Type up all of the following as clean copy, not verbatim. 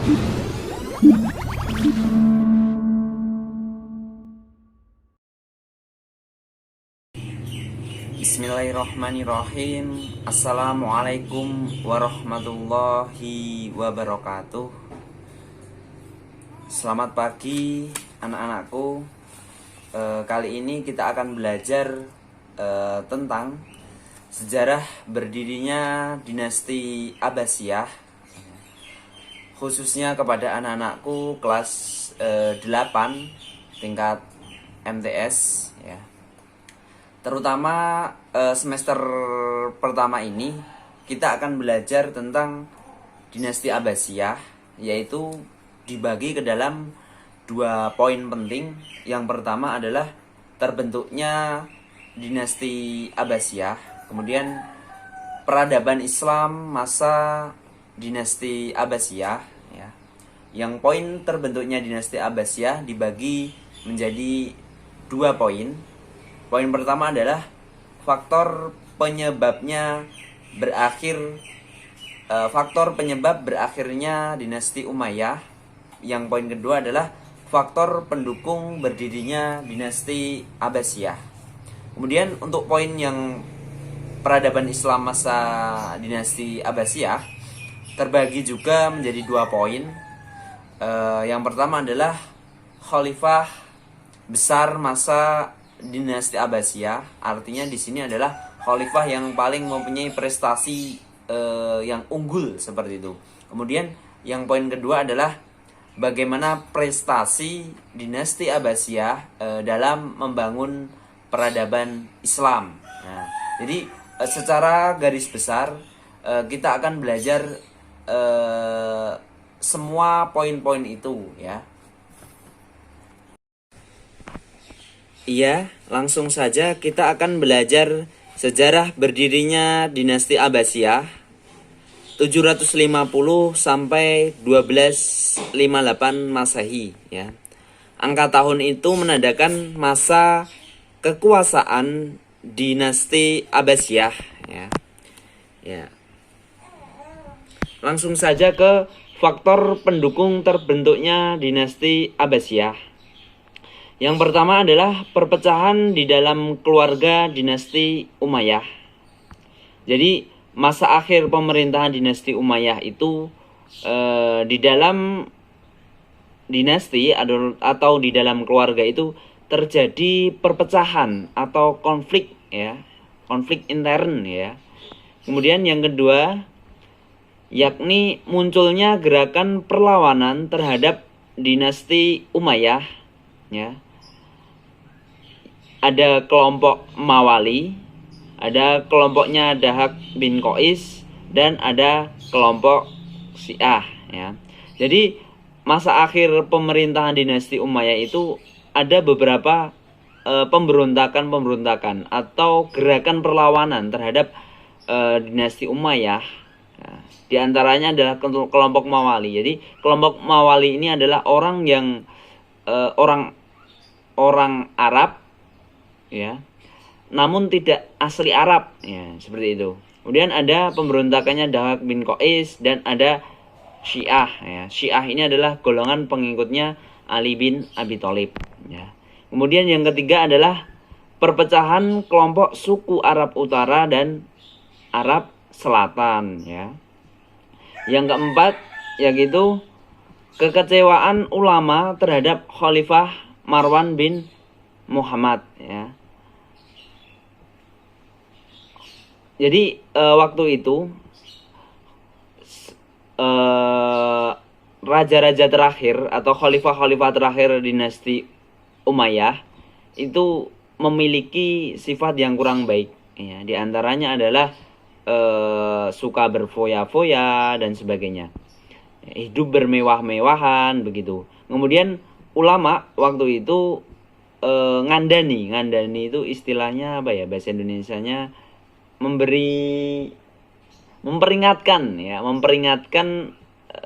Bismillahirrahmanirrahim. Assalamualaikum warahmatullahi wabarakatuh. Selamat pagi anak-anakku. Kali ini kita akan belajar tentang sejarah berdirinya dinasti Abbasiyah, khususnya kepada anak-anakku kelas 8 tingkat MTS ya. Terutama semester pertama ini kita akan belajar tentang dinasti Abbasiyah, yaitu dibagi ke dalam 2 poin penting. Yang pertama adalah terbentuknya dinasti Abbasiyah, kemudian peradaban Islam masa dinasti Abbasiyah ya. Yang poin terbentuknya dinasti Abbasiyah dibagi menjadi 2 poin. Poin pertama adalah faktor penyebab berakhirnya dinasti Umayyah. Yang poin kedua adalah faktor pendukung berdirinya dinasti Abbasiyah. Kemudian untuk poin yang peradaban Islam masa dinasti Abbasiyah terbagi juga menjadi 2 poin. Yang pertama adalah khalifah besar masa dinasti Abbasiyah, artinya di sini adalah khalifah yang paling mempunyai prestasi yang unggul seperti itu. Kemudian yang poin kedua adalah bagaimana prestasi dinasti Abbasiyah dalam membangun peradaban Islam. Nah, jadi secara garis besar kita akan belajar semua poin-poin itu ya. Iya, langsung saja kita akan belajar sejarah berdirinya dinasti Abbasiyah 750 sampai 1258 Masehi ya. Angka tahun itu menandakan masa kekuasaan dinasti Abbasiyah ya. Ya. Langsung saja ke faktor pendukung terbentuknya dinasti Abbasiyah. Yang pertama adalah perpecahan di dalam keluarga dinasti Umayyah. Jadi masa akhir pemerintahan dinasti Umayyah itu di dalam dinasti atau di dalam keluarga itu terjadi perpecahan atau konflik ya, konflik intern ya. Kemudian yang kedua yakni munculnya gerakan perlawanan terhadap dinasti Umayyah ya. Ada kelompok Mawali, ada kelompoknya Dahak bin Qais, dan ada kelompok Syiah ya. Jadi masa akhir pemerintahan dinasti Umayyah itu ada beberapa pemberontakan atau gerakan perlawanan terhadap dinasti Umayyah. Nah, di antaranya adalah kelompok Mawali. Jadi kelompok Mawali ini adalah orang yang orang Arab ya, namun tidak asli Arab ya, seperti itu. Kemudian ada pemberontakannya Dahak bin Qais dan ada Syiah ya. Syiah ini adalah golongan pengikutnya Ali bin Abi Thalib ya. Kemudian yang ketiga adalah perpecahan kelompok suku Arab Utara dan Arab Selatan ya. Yang keempat yaitu kekecewaan ulama terhadap Khalifah Marwan bin Muhammad ya. Jadi waktu itu raja-raja terakhir atau khalifah-khalifah terakhir dinasti Umayyah itu memiliki sifat yang kurang baik ya. Di antaranya adalah suka berfoya-foya dan sebagainya. Hidup bermewah-mewahan begitu. Kemudian ulama waktu itu ngandani itu istilahnya apa ya, bahasa Indonesianya memperingatkan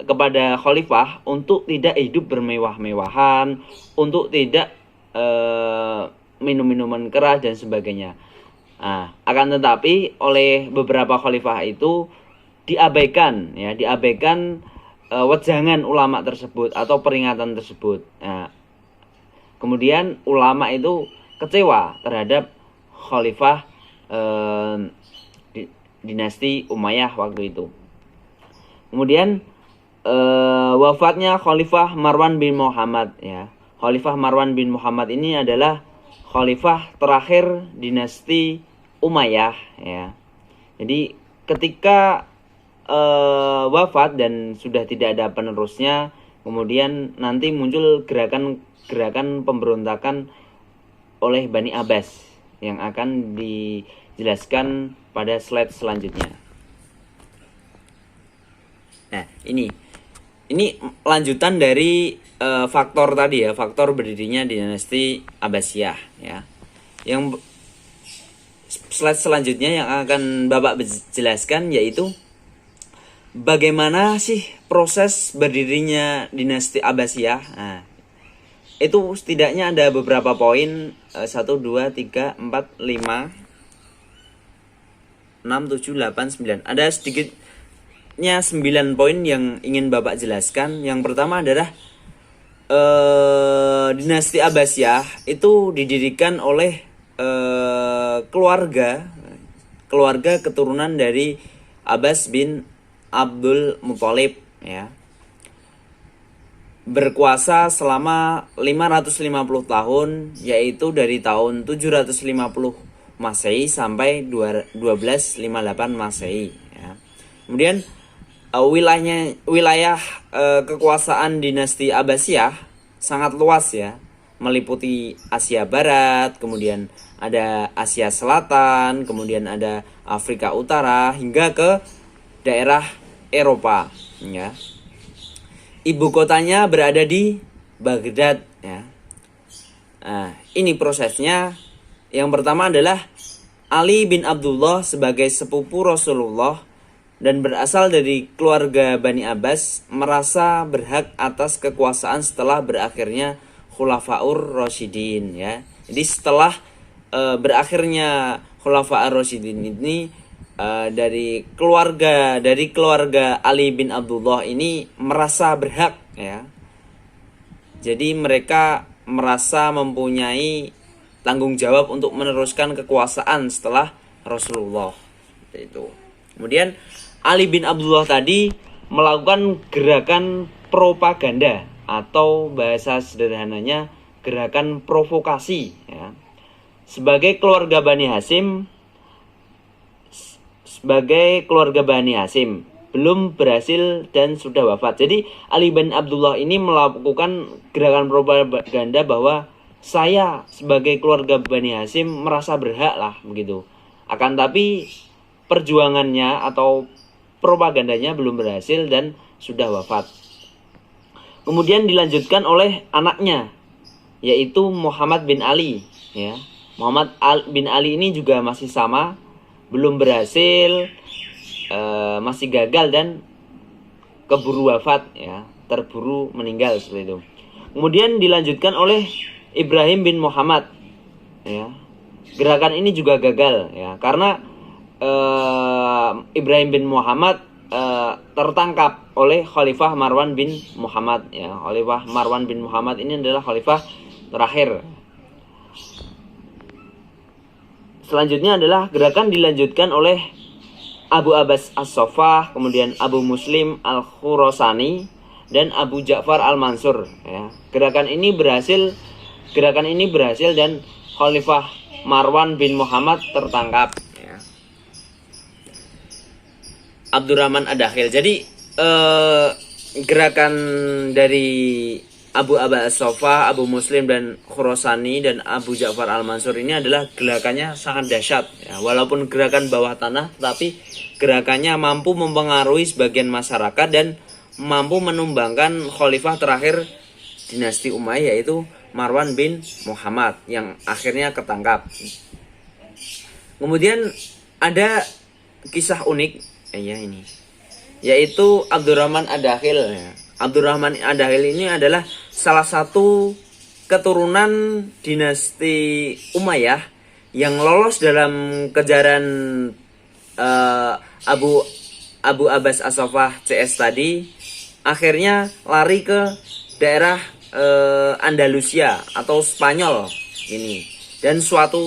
kepada khalifah untuk tidak hidup bermewah-mewahan, untuk tidak minum-minuman keras dan sebagainya. Nah, akan tetapi oleh beberapa khalifah itu diabaikan wejangan ulama tersebut atau peringatan tersebut. Nah, kemudian ulama itu kecewa terhadap khalifah dinasti Umayyah waktu itu. Kemudian wafatnya Khalifah Marwan bin Muhammad, ya. Khalifah Marwan bin Muhammad ini adalah khalifah terakhir dinasti Umayyah, ya. Jadi ketika wafat dan sudah tidak ada penerusnya, kemudian nanti muncul gerakan pemberontakan oleh Bani Abbas yang akan dijelaskan pada slide selanjutnya. Nah, ini lanjutan dari faktor tadi, ya, faktor berdirinya dinasti Abbasiyah, ya. Yang slide selanjutnya yang akan Bapak jelaskan yaitu bagaimana sih proses berdirinya dinasti Abbasiyah. Nah, itu setidaknya ada beberapa poin, 1 2 3 4 5 6 7 8 9. Ada sedikitnya 9 poin yang ingin Bapak jelaskan. Yang pertama adalah dinasti Abbasiyah itu didirikan oleh keluarga keturunan dari Abbas bin Abdul Muthalib, ya. Berkuasa selama 550 tahun, yaitu dari tahun 750 Masehi sampai 1258 Masehi, ya. Kemudian wilayah kekuasaan dinasti Abbasiyah sangat luas, ya, meliputi Asia Barat, kemudian ada Asia Selatan, kemudian ada Afrika Utara hingga ke daerah Eropa, ya. Ibu kotanya berada di Baghdad, ya. Nah, ini prosesnya. Yang pertama adalah Ali bin Abdullah sebagai sepupu Rasulullah dan berasal dari keluarga Bani Abbas merasa berhak atas kekuasaan setelah berakhirnya Khulafaur Rasyidin, ya. Jadi setelah berakhirnya Khulafaur Rasyidin ini dari keluarga Ali bin Abdullah ini merasa berhak, ya. Jadi mereka merasa mempunyai tanggung jawab untuk meneruskan kekuasaan setelah Rasulullah. Itu. Kemudian Ali bin Abdullah tadi melakukan gerakan propaganda atau bahasa sederhananya gerakan provokasi, ya. Sebagai keluarga Bani Hashim belum berhasil dan sudah wafat. Jadi Ali bin Abdullah ini melakukan gerakan propaganda bahwa saya sebagai keluarga Bani Hashim merasa berhak lah, begitu. Akan tapi perjuangannya atau propagandanya belum berhasil dan sudah wafat. Kemudian dilanjutkan oleh anaknya, yaitu Muhammad bin Ali, ya. Muhammad bin Ali ini juga masih sama, belum berhasil, masih gagal dan keburu wafat, ya, terburu meninggal seperti itu. Kemudian dilanjutkan oleh Ibrahim bin Muhammad, ya. Gerakan ini juga gagal, ya, karena Ibrahim bin Muhammad tertangkap oleh Khalifah Marwan bin Muhammad, ya. Khalifah Marwan bin Muhammad ini adalah khalifah terakhir. Selanjutnya adalah gerakan dilanjutkan oleh Abu Abbas As-Saffah, kemudian Abu Muslim Al-Khurasani dan Abu Ja'far Al-Mansur, ya. Gerakan ini berhasil dan Khalifah Marwan bin Muhammad tertangkap, ya. Abdurrahman Ad-Dakhil. Jadi gerakan dari Abu Abbas As-Saffah, Abu Muslim dan Khurasani dan Abu Ja'far Al-Mansur ini adalah gerakannya sangat dahsyat, ya. Walaupun gerakan bawah tanah, tapi gerakannya mampu mempengaruhi sebagian masyarakat dan mampu menumbangkan khalifah terakhir dinasti Umayyah, yaitu Marwan bin Muhammad yang akhirnya ketangkap. Kemudian ada kisah unik, ini, yaitu Abdurrahman Ad-Dakhil, ya. Abdurrahman Ad-Dakhil ini adalah salah satu keturunan dinasti Umayyah yang lolos dalam kejaran Abu Abbas As-Saffah CS tadi, akhirnya lari ke daerah Andalusia atau Spanyol ini. Dan suatu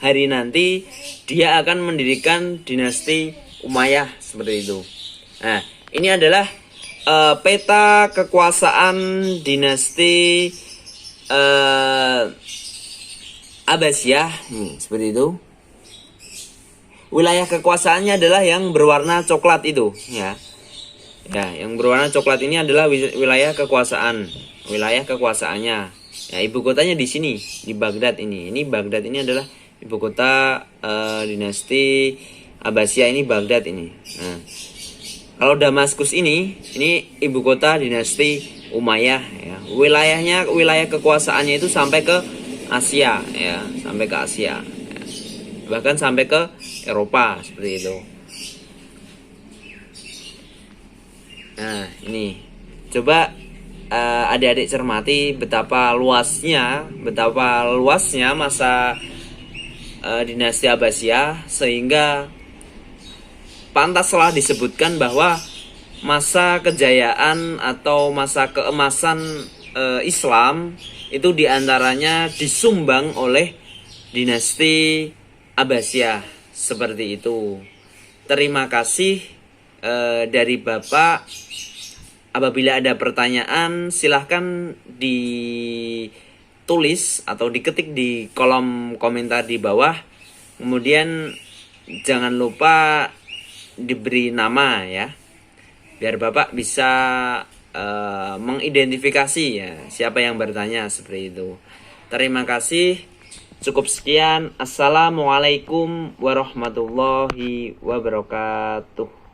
hari nanti dia akan mendirikan dinasti Umayyah seperti itu. Nah, ini adalah peta kekuasaan dinasti Abbasiyah seperti itu. Wilayah kekuasaannya adalah yang berwarna coklat itu, ya. Ya, yang berwarna coklat ini adalah wilayah kekuasaan, wilayah kekuasaannya. Ya, ibu kotanya di sini, di Baghdad ini. Ini Baghdad ini adalah ibu kota dinasti Abbasiyah, ini Baghdad ini. Nah, kalau Damaskus ini ibu kota dinasti Umayyah, ya. Wilayahnya, wilayah kekuasaannya itu sampai ke Asia, ya, sampai ke Asia. Ya. Bahkan sampai ke Eropa seperti itu. Nah, ini coba adik-adik cermati betapa luasnya masa dinasti Abbasiyah, sehingga pantaslah disebutkan bahwa masa kejayaan atau masa keemasan Islam itu diantaranya disumbang oleh dinasti Abbasiyah seperti itu. Terima kasih dari Bapak. Apabila ada pertanyaan, silahkan ditulis atau diketik di kolom komentar di bawah. Kemudian jangan lupa diberi nama, ya, biar Bapak bisa mengidentifikasi, ya, siapa yang bertanya seperti itu. Terima kasih. Cukup sekian. Assalamualaikum warahmatullahi wabarakatuh.